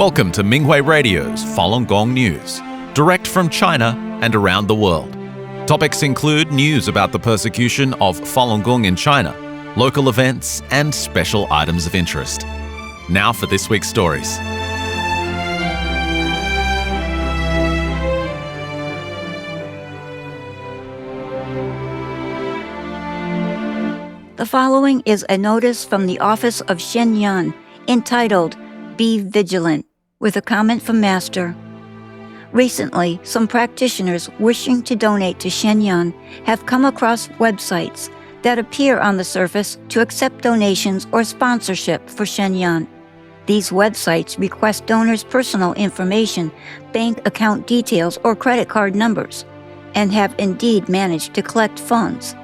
Welcome to Minghui Radio's Falun Gong News, direct from China and around the world. Topics include news about the persecution of Falun Gong in China, local events, and special items of interest. Now for this week's stories. The following is a notice from the office of Shenyang entitled, "Be Vigilant," with a comment from Master. Recently, some practitioners wishing to donate to Shenyang have come across websites that appear on the surface to accept donations or sponsorship for Shenyang. These websites request donors' personal information, bank account details, or credit card numbers, and have indeed managed to collect funds.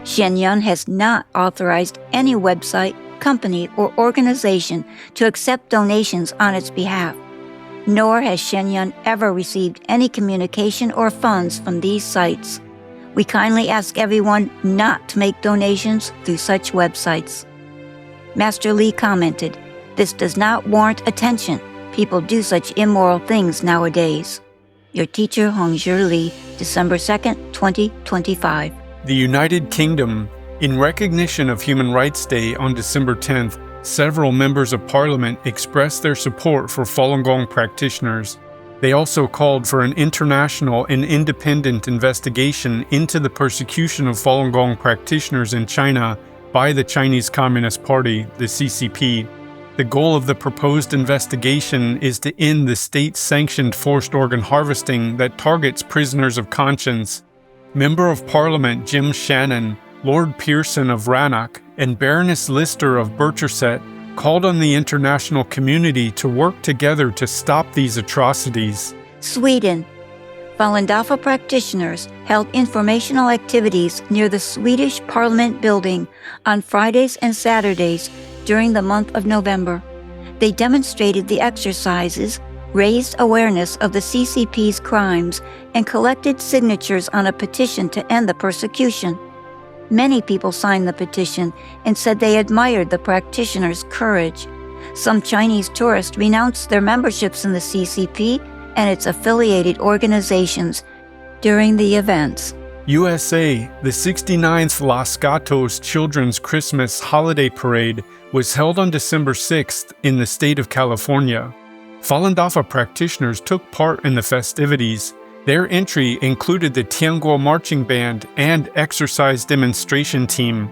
Shenyang has not authorized any website, company, or organization to accept donations on its behalf, nor has Shenyang ever received any communication or funds from these sites. We kindly ask everyone not to make donations through such websites. Master Li commented, "This does not warrant attention. People do such immoral things nowadays." Your teacher, Hongzhi Li, December 2nd, 2025. The United Kingdom, in recognition of Human Rights Day on December 10th, several members of Parliament expressed their support for Falun Gong practitioners. They also called for an international and independent investigation into the persecution of Falun Gong practitioners in China by the Chinese Communist Party, the CCP. The goal of the proposed investigation is to end the state-sanctioned forced organ harvesting that targets prisoners of conscience. Member of Parliament Jim Shannon, Lord Pearson of Rannoch, and Baroness Lister of Bircherset called on the international community to work together to stop these atrocities. Sweden. Falun Dafa practitioners held informational activities near the Swedish Parliament building on Fridays and Saturdays during the month of November. They demonstrated the exercises, raised awareness of the CCP's crimes, and collected signatures on a petition to end the persecution. Many people signed the petition and said they admired the practitioners' courage. Some Chinese tourists renounced their memberships in the CCP and its affiliated organizations during the events. USA, the 69th Los Gatos Children's Christmas Holiday Parade was held on December 6th in the state of California. Falun Dafa practitioners took part in the festivities. Their entry included the Tianguo marching band and exercise demonstration team.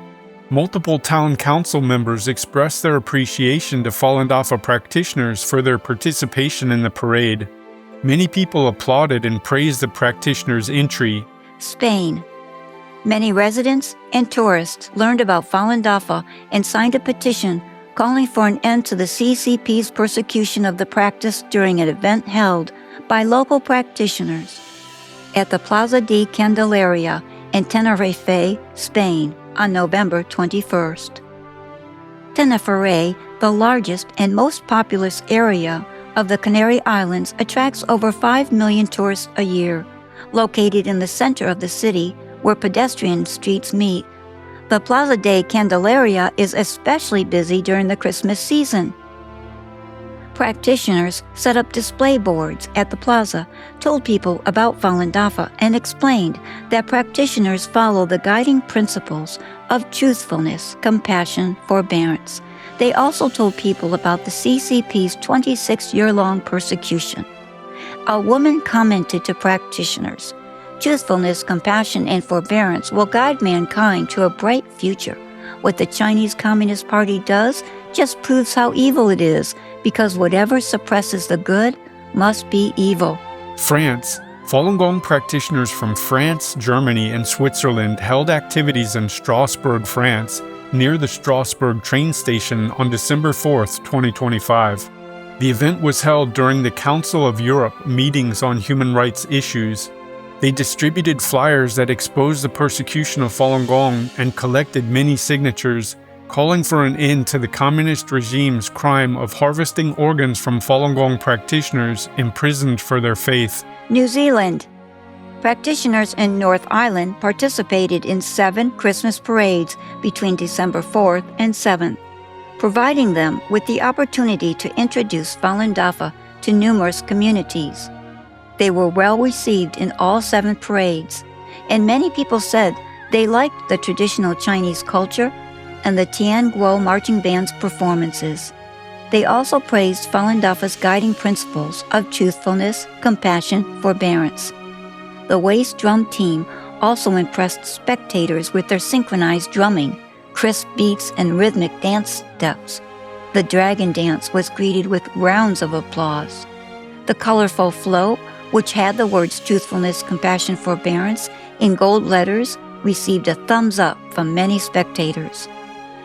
Multiple town council members expressed their appreciation to Falun Dafa practitioners for their participation in the parade. Many people applauded and praised the practitioners' entry. Spain. Many residents and tourists learned about Falun Dafa and signed a petition calling for an end to the CCP's persecution of the practice during an event held by local practitioners at the Plaza de Candelaria in Tenerife, Spain, on November 21st. Tenerife, the largest and most populous area of the Canary Islands, attracts over 5 million tourists a year. Located in the center of the city, where pedestrian streets meet, the Plaza de Candelaria is especially busy during the Christmas season. Practitioners set up display boards at the plaza, told people about Falun Dafa, and explained that practitioners follow the guiding principles of truthfulness, compassion, forbearance. They also told people about the CCP's 26-year-long persecution. A woman commented to practitioners, "Truthfulness, compassion, and forbearance will guide mankind to a bright future. What the Chinese Communist Party does just proves how evil it is, because whatever suppresses the good must be evil." France. Falun Gong practitioners from France, Germany, and Switzerland held activities in Strasbourg, France, near the Strasbourg train station on December 4th, 2025. The event was held during the Council of Europe meetings on human rights issues. They distributed flyers that exposed the persecution of Falun Gong and collected many signatures, calling for an end to the communist regime's crime of harvesting organs from Falun Gong practitioners imprisoned for their faith. New Zealand. Practitioners in North Island participated in 7 Christmas parades between December 4th and 7th, providing them with the opportunity to introduce Falun Dafa to numerous communities. They were well received in all 7 parades, and many people said they liked the traditional Chinese culture and the Tianguo marching band's performances. They also praised Falun Dafa's guiding principles of truthfulness, compassion, forbearance. The waist drum team also impressed spectators with their synchronized drumming, crisp beats, and rhythmic dance steps. The dragon dance was greeted with rounds of applause. The colorful float, which had the words truthfulness, compassion, forbearance in gold letters, received a thumbs up from many spectators.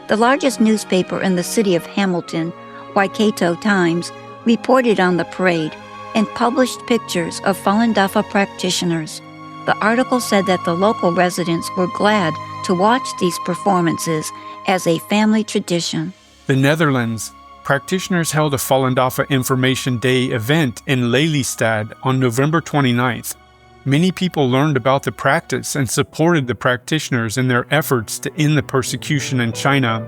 The largest newspaper in the city of Hamilton, Waikato Times, reported on the parade and published pictures of Falun Dafa practitioners. The article said that the local residents were glad to watch these performances as a family tradition. The Netherlands. Practitioners held a Falun Dafa Information Day event in Lelystad on November 29th. Many people learned about the practice and supported the practitioners in their efforts to end the persecution in China.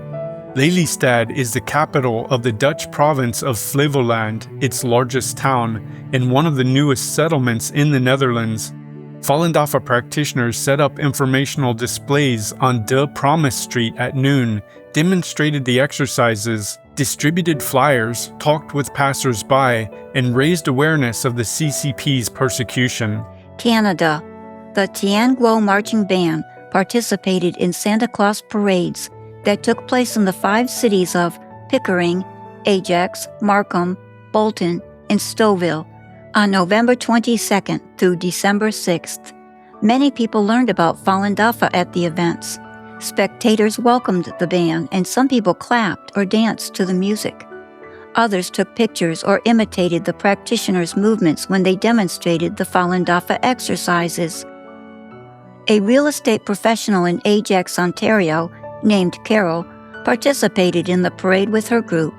Lelystad is the capital of the Dutch province of Flevoland, its largest town, and one of the newest settlements in the Netherlands. Falun Dafa practitioners set up informational displays on De Promise Street at noon, demonstrated the exercises, distributed flyers, talked with passers-by, and raised awareness of the CCP's persecution. Canada. The Tianguo marching band participated in Santa Claus parades that took place in the 5 cities of Pickering, Ajax, Markham, Bolton, and Stouffville on November 22nd through December 6th. Many people learned about Falun Dafa at the events. Spectators welcomed the band, and some people clapped or danced to the music. Others took pictures or imitated the practitioners' movements when they demonstrated the Falun Dafa exercises. A real estate professional in Ajax, Ontario, named Carol, participated in the parade with her group.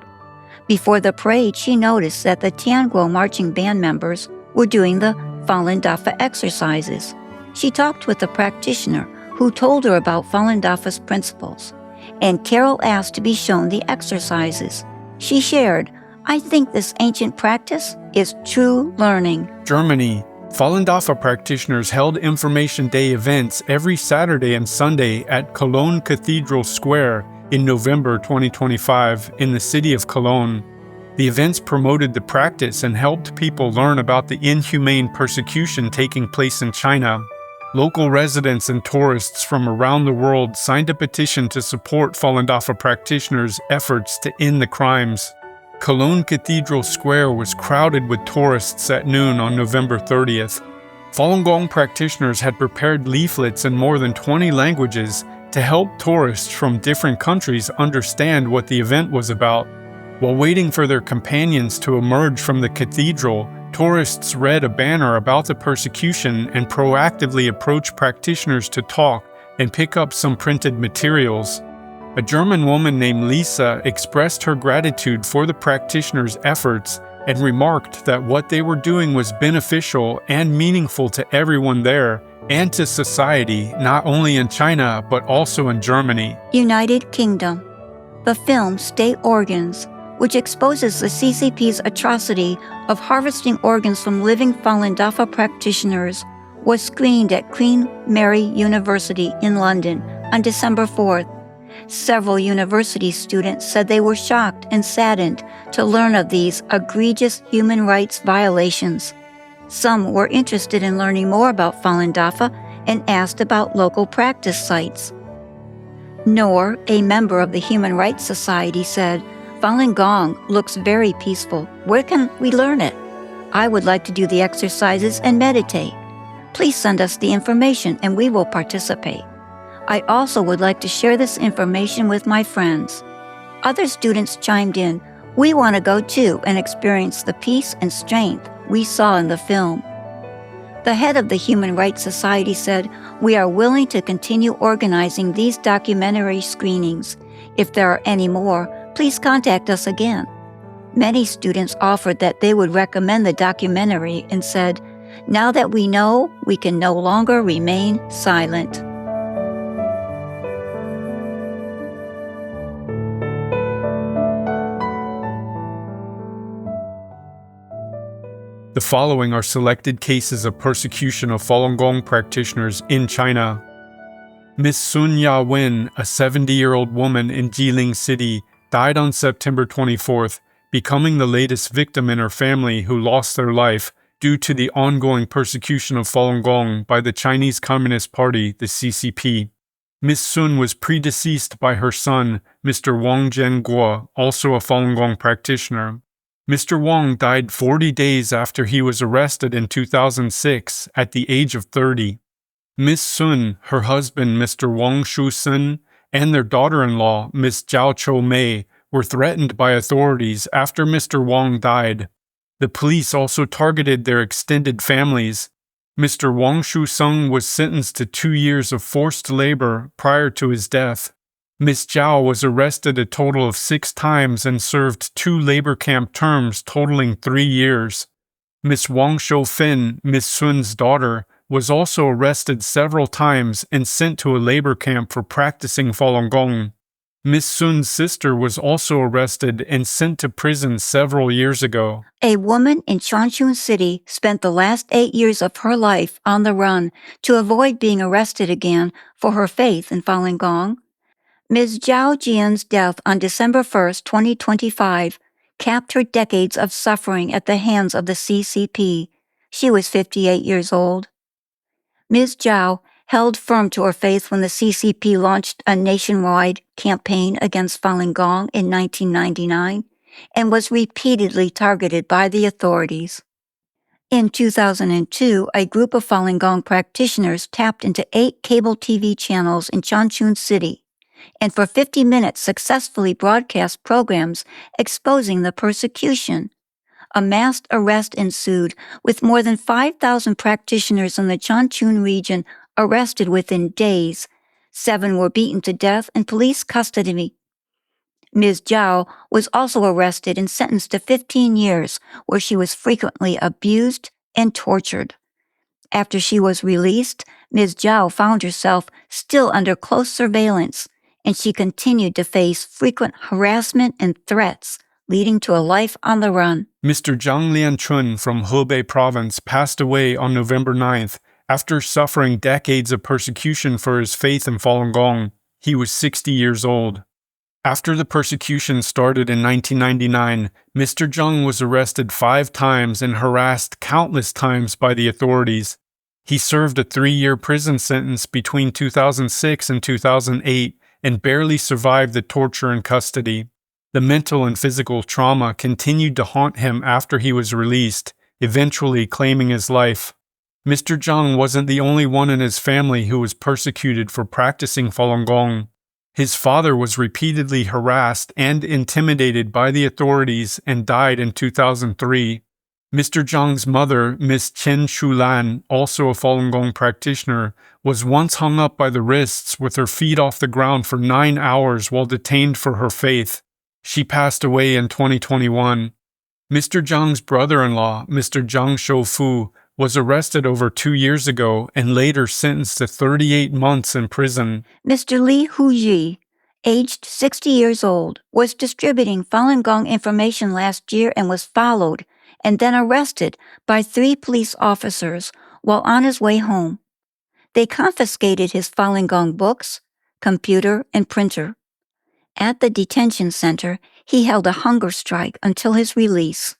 Before the parade, she noticed that the Tianguo marching band members were doing the Falun Dafa exercises. She talked with the practitioner who told her about Falun Dafa's principles, and Carol asked to be shown the exercises. She shared, "I think this ancient practice is true learning." Germany. Falun Dafa practitioners held Information Day events every Saturday and Sunday at Cologne Cathedral Square in November 2025 in the city of Cologne. The events promoted the practice and helped people learn about the inhumane persecution taking place in China. Local residents and tourists from around the world signed a petition to support Falun Dafa practitioners' efforts to end the crimes. Cologne Cathedral Square was crowded with tourists at noon on November 30th. Falun Gong practitioners had prepared leaflets in more than 20 languages to help tourists from different countries understand what the event was about. While waiting for their companions to emerge from the cathedral, tourists read a banner about the persecution and proactively approached practitioners to talk and pick up some printed materials. A German woman named Lisa expressed her gratitude for the practitioners' efforts and remarked that what they were doing was beneficial and meaningful to everyone there and to society, not only in China but also in Germany. United Kingdom. The film State Organs, which exposes the CCP's atrocity of harvesting organs from living Falun Dafa practitioners, was screened at Queen Mary University in London on December 4th. Several university students said they were shocked and saddened to learn of these egregious human rights violations. Some were interested in learning more about Falun Dafa and asked about local practice sites. Noor, a member of the Human Rights Society, said, "Falun Gong looks very peaceful. Where can we learn it? I would like to do the exercises and meditate. Please send us the information and we will participate. I also would like to share this information with my friends." Other students chimed in, "We want to go too and experience the peace and strength we saw in the film." The head of the Human Rights Society said, "We are willing to continue organizing these documentary screenings. If there are any more, please contact us again." Many students offered that they would recommend the documentary and said, "Now that we know, we can no longer remain silent." The following are selected cases of persecution of Falun Gong practitioners in China. Miss Sun Ya-wen, a 70-year-old woman in Jilin City, died on September 24th, becoming the latest victim in her family who lost their life due to the ongoing persecution of Falun Gong by the Chinese Communist Party, the CCP. Miss Sun was predeceased by her son, Mr. Wang Zhenguo, also a Falun Gong practitioner. Mr. Wang died 40 days after he was arrested in 2006 at the age of 30. Miss Sun, her husband, Mr. Wang Shusen, and their daughter-in-law, Miss Jiao Chou-mei, were threatened by authorities after Mr. Wang died. The police also targeted their extended families. Mr. Wang Shuseng was sentenced to 2 years of forced labor prior to his death. Miss Jiao was arrested a total of 6 times and served 2 labor camp terms totaling 3 years. Miss Wang Shoufen, Miss Sun's daughter, was also arrested several times and sent to a labor camp for practicing Falun Gong. Miss Sun's sister was also arrested and sent to prison several years ago. A woman in Changchun City spent the last 8 years of her life on the run to avoid being arrested again for her faith in Falun Gong. Ms. Zhao Jian's death on December 1, 2025, capped her decades of suffering at the hands of the CCP. She was 58 years old. Ms. Zhao held firm to her faith when the CCP launched a nationwide campaign against Falun Gong in 1999 and was repeatedly targeted by the authorities. In 2002, a group of Falun Gong practitioners tapped into 8 cable TV channels in Changchun City and for 50 minutes successfully broadcast programs exposing the persecution. A mass arrest ensued, with more than 5,000 practitioners in the Changchun region arrested within days. 7 were beaten to death in police custody. Ms. Zhao was also arrested and sentenced to 15 years, where she was frequently abused and tortured. After she was released, Ms. Zhao found herself still under close surveillance, and she continued to face frequent harassment and threats, leading to a life on the run. Mr. Zhang Lianchun from Hebei province passed away on November 9th after suffering decades of persecution for his faith in Falun Gong. He was 60 years old. After the persecution started in 1999, Mr. Zhang was arrested 5 times and harassed countless times by the authorities. He served a 3-year prison sentence between 2006 and 2008 and barely survived the torture in custody. The mental and physical trauma continued to haunt him after he was released, eventually claiming his life. Mr. Zhang wasn't the only one in his family who was persecuted for practicing Falun Gong. His father was repeatedly harassed and intimidated by the authorities and died in 2003. Mr. Zhang's mother, Miss Chen Shulan, also a Falun Gong practitioner, was once hung up by the wrists with her feet off the ground for 9 hours while detained for her faith. She passed away in 2021. Mr. Zhang's brother-in-law, Mr. Zhang Shoufu, was arrested over 2 years ago and later sentenced to 38 months in prison. Mr. Li Huji, aged 60 years old, was distributing Falun Gong information last year and was followed and then arrested by 3 police officers while on his way home. They confiscated his Falun Gong books, computer, and printer. At the detention center, he held a hunger strike until his release.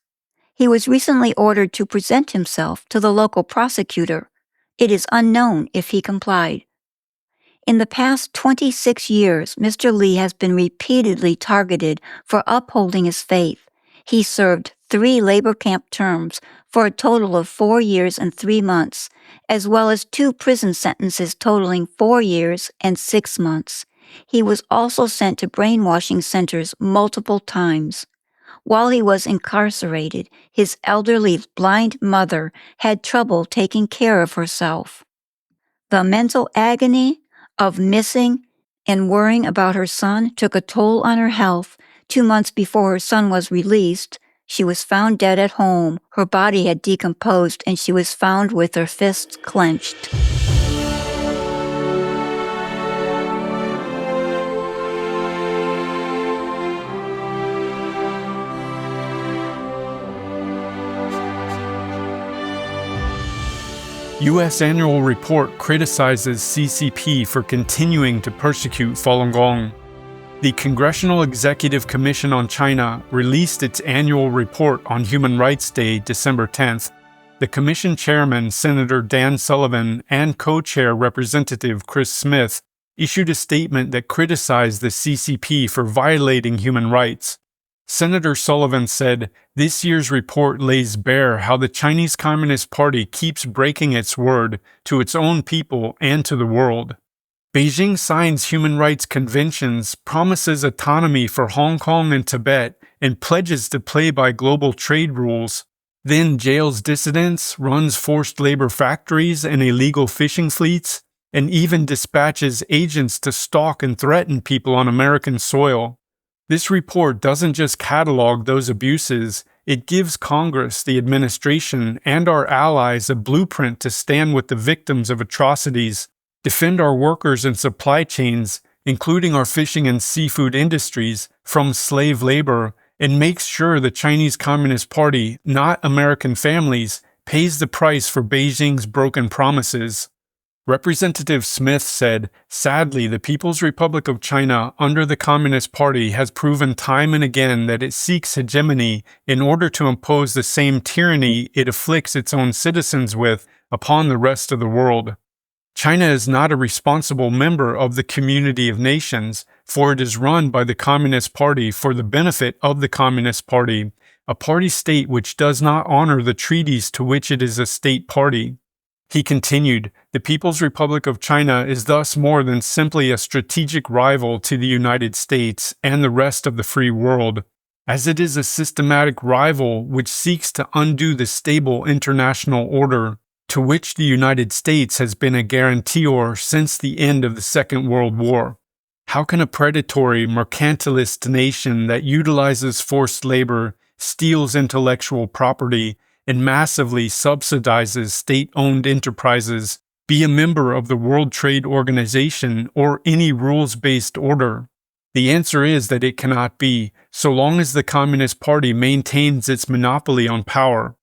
He was recently ordered to present himself to the local prosecutor. It is unknown if he complied. In the past 26 years, Mr. Li has been repeatedly targeted for upholding his faith. He served 3 labor camp terms for a total of 4 years and 3 months, as well as 2 prison sentences totaling 4 years and 6 months. He was also sent to brainwashing centers multiple times. While he was incarcerated, his elderly blind mother had trouble taking care of herself. The mental agony of missing and worrying about her son took a toll on her health. 2 months before her son was released, she was found dead at home. Her body had decomposed and she was found with her fists clenched. U.S. annual report criticizes CCP for continuing to persecute Falun Gong. The Congressional Executive Commission on China released its annual report on Human Rights Day, December 10th. The commission chairman, Senator Dan Sullivan, and co-chair Representative Chris Smith issued a statement that criticized the CCP for violating human rights. Senator Sullivan said, "This year's report lays bare how the Chinese Communist Party keeps breaking its word to its own people and to the world. Beijing signs human rights conventions, promises autonomy for Hong Kong and Tibet, and pledges to play by global trade rules, then jails dissidents, runs forced labor factories and illegal fishing fleets, and even dispatches agents to stalk and threaten people on American soil. This report doesn't just catalog those abuses, it gives Congress, the administration, and our allies a blueprint to stand with the victims of atrocities, defend our workers and supply chains, including our fishing and seafood industries, from slave labor, and makes sure the Chinese Communist Party, not American families, pays the price for Beijing's broken promises." Representative Smith said, "Sadly, the People's Republic of China under the Communist Party has proven time and again that it seeks hegemony in order to impose the same tyranny it afflicts its own citizens with upon the rest of the world. China is not a responsible member of the community of nations, for it is run by the Communist Party for the benefit of the Communist Party, a party state which does not honor the treaties to which it is a state party." He continued, "The People's Republic of China is thus more than simply a strategic rival to the United States and the rest of the free world, as it is a systematic rival which seeks to undo the stable international order to which the United States has been a guarantor since the end of the Second World War. How can a predatory, mercantilist nation that utilizes forced labor, steals intellectual property, and massively subsidizes state-owned enterprises be a member of the World Trade Organization or any rules-based order? The answer is that it cannot be, so long as the Communist Party maintains its monopoly on power."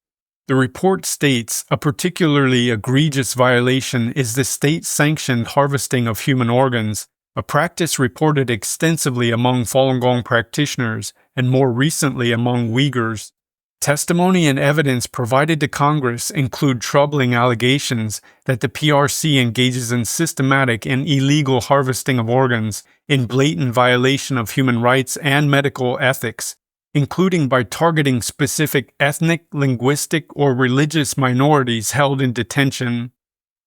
The report states a particularly egregious violation is the state-sanctioned harvesting of human organs, a practice reported extensively among Falun Gong practitioners and more recently among Uyghurs. Testimony and evidence provided to Congress include troubling allegations that the PRC engages in systematic and illegal harvesting of organs in blatant violation of human rights and medical ethics, including by targeting specific ethnic, linguistic, or religious minorities held in detention.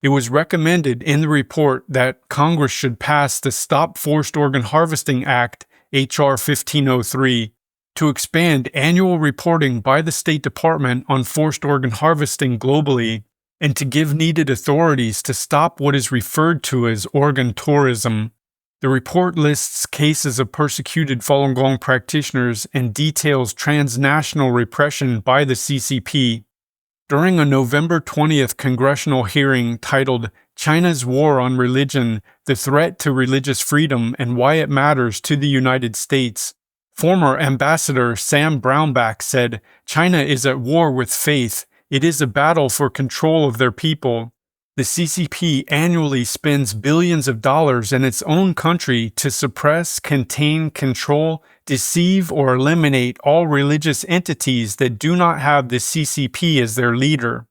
It was recommended in the report that Congress should pass the Stop Forced Organ Harvesting Act, H.R. 1503, to expand annual reporting by the State Department on forced organ harvesting globally, and to give needed authorities to stop what is referred to as organ tourism. The report lists cases of persecuted Falun Gong practitioners and details transnational repression by the CCP. During a November 20th congressional hearing titled "China's War on Religion, the Threat to Religious Freedom and Why It Matters to the United States," former Ambassador Sam Brownback said, "China is at war with faith. It is a battle for control of their people. The CCP annually spends billions of dollars in its own country to suppress, contain, control, deceive, or eliminate all religious entities that do not have the CCP as their leader.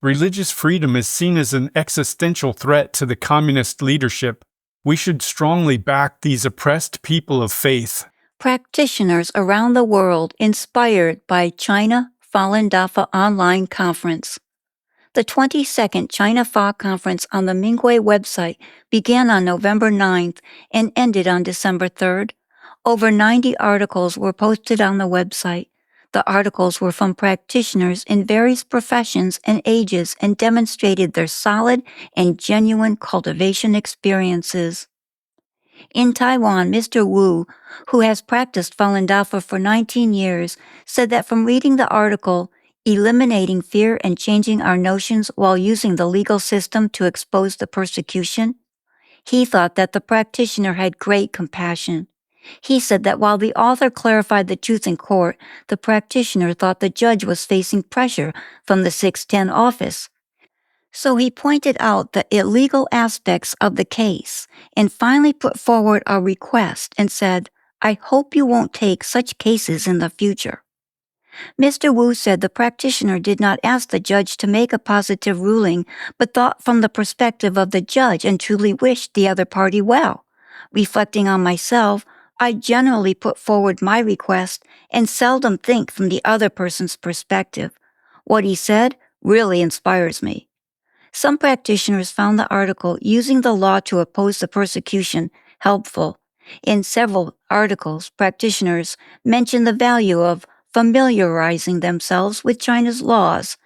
Religious freedom is seen as an existential threat to the communist leadership. We should strongly back these oppressed people of faith." Practitioners around the world inspired by China Falun Dafa online conference. The 22nd China Fa conference on the Minghui website began on November 9th and ended on December 3rd. Over 90 articles were posted on the website. The articles were from practitioners in various professions and ages and demonstrated their solid and genuine cultivation experiences. In Taiwan, Mr. Wu, who has practiced Falun Dafa for 19 years, said that from reading the article, "Eliminating Fear and Changing Our Notions While Using the Legal System to Expose the Persecution," he thought that the practitioner had great compassion. He said that while the author clarified the truth in court, the practitioner thought the judge was facing pressure from the 610 office. So he pointed out the illegal aspects of the case and finally put forward a request and said, "I hope you won't take such cases in the future." Mr. Wu said the practitioner did not ask the judge to make a positive ruling, but thought from the perspective of the judge and truly wished the other party well. Reflecting on myself, I generally put forward my request and seldom think from the other person's perspective. What he said really inspires me. Some practitioners found the article Using the Law to Oppose the Persecution helpful. In several articles, practitioners mention the value of familiarizing themselves with China's laws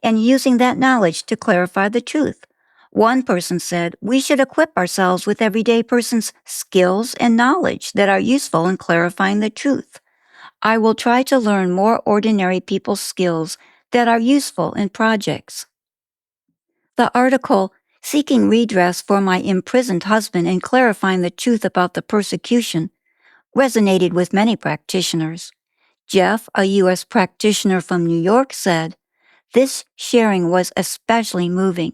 and using that knowledge to clarify the truth. One person said, "We should equip ourselves with everyday persons' skills and knowledge that are useful in clarifying the truth. I will try to learn more ordinary people's skills that are useful in projects." The article, Seeking Redress for My Imprisoned Husband and Clarifying the Truth About the Persecution, resonated with many practitioners. Jeff, a U.S. practitioner from New York, said, "This sharing was especially moving.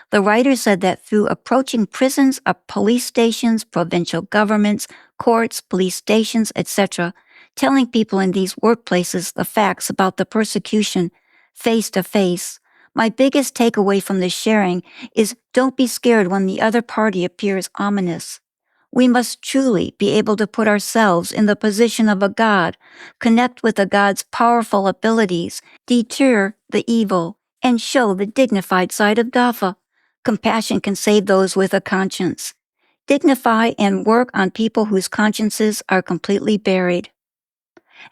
The writer said that through approaching prisons, police stations, provincial governments, courts, police stations, etc., telling people in these workplaces the facts about the persecution face to face, my biggest takeaway from this sharing is don't be scared when the other party appears ominous. We must truly be able to put ourselves in the position of a God, connect with a God's powerful abilities, deter the evil, and show the dignified side of Dafa. Compassion can save those with a conscience. Dignify and work on people whose consciences are completely buried."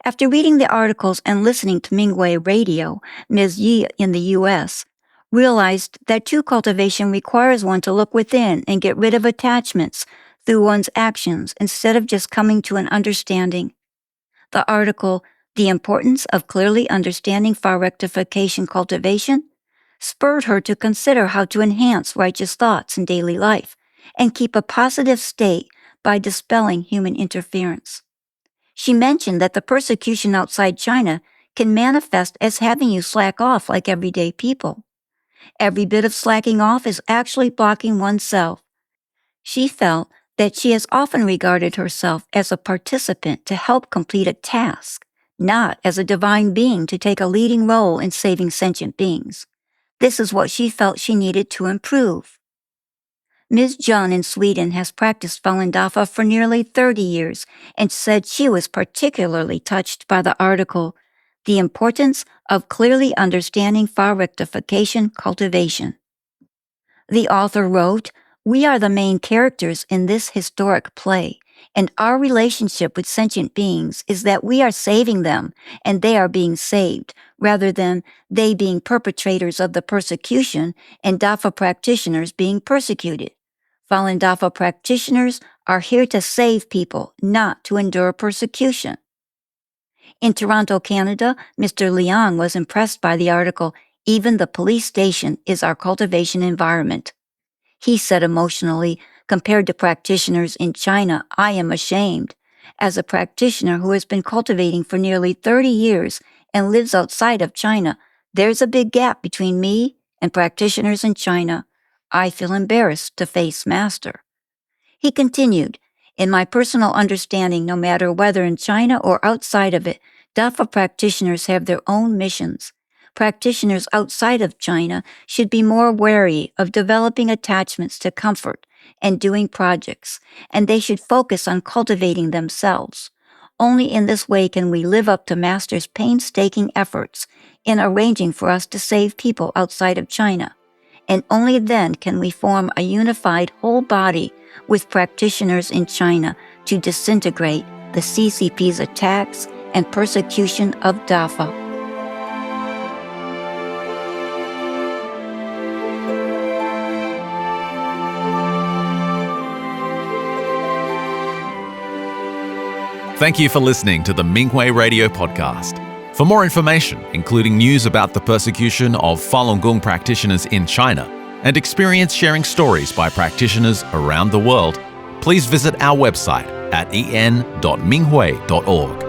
After reading the articles and listening to Minghui Radio, Ms. Yi in the U.S. realized that true cultivation requires one to look within and get rid of attachments through one's actions instead of just coming to an understanding. The article, The Importance of Clearly Understanding Far Rectification Cultivation, spurred her to consider how to enhance righteous thoughts in daily life and keep a positive state by dispelling human interference. She mentioned that the persecution outside China can manifest as having you slack off like everyday people. Every bit of slacking off is actually blocking oneself. She felt that she has often regarded herself as a participant to help complete a task, not as a divine being to take a leading role in saving sentient beings. This is what she felt she needed to improve. Ms. Jun in Sweden has practiced Falun Dafa for nearly 30 years and said she was particularly touched by the article, The Importance of Clearly Understanding Far Rectification Cultivation. The author wrote, "We are the main characters in this historic play, and our relationship with sentient beings is that we are saving them and they are being saved, rather than they being perpetrators of the persecution and Dafa practitioners being persecuted. Falun Dafa practitioners are here to save people, not to endure persecution." In Toronto, Canada, Mr. Liang was impressed by the article, Even the Police Station is Our Cultivation Environment. He said emotionally, "Compared to practitioners in China, I am ashamed. As a practitioner who has been cultivating for nearly 30 years and lives outside of China, there's a big gap between me and practitioners in China. I feel embarrassed to face Master." He continued, "In my personal understanding, no matter whether in China or outside of it, Dafa practitioners have their own missions. Practitioners outside of China should be more wary of developing attachments to comfort and doing projects, and they should focus on cultivating themselves. Only in this way can we live up to Master's painstaking efforts in arranging for us to save people outside of China. And only then can we form a unified whole body with practitioners in China to disintegrate the CCP's attacks and persecution of Dafa." Thank you for listening to the Minghui Radio podcast. For more information, including news about the persecution of Falun Gong practitioners in China and experience sharing stories by practitioners around the world, please visit our website at en.minghui.org.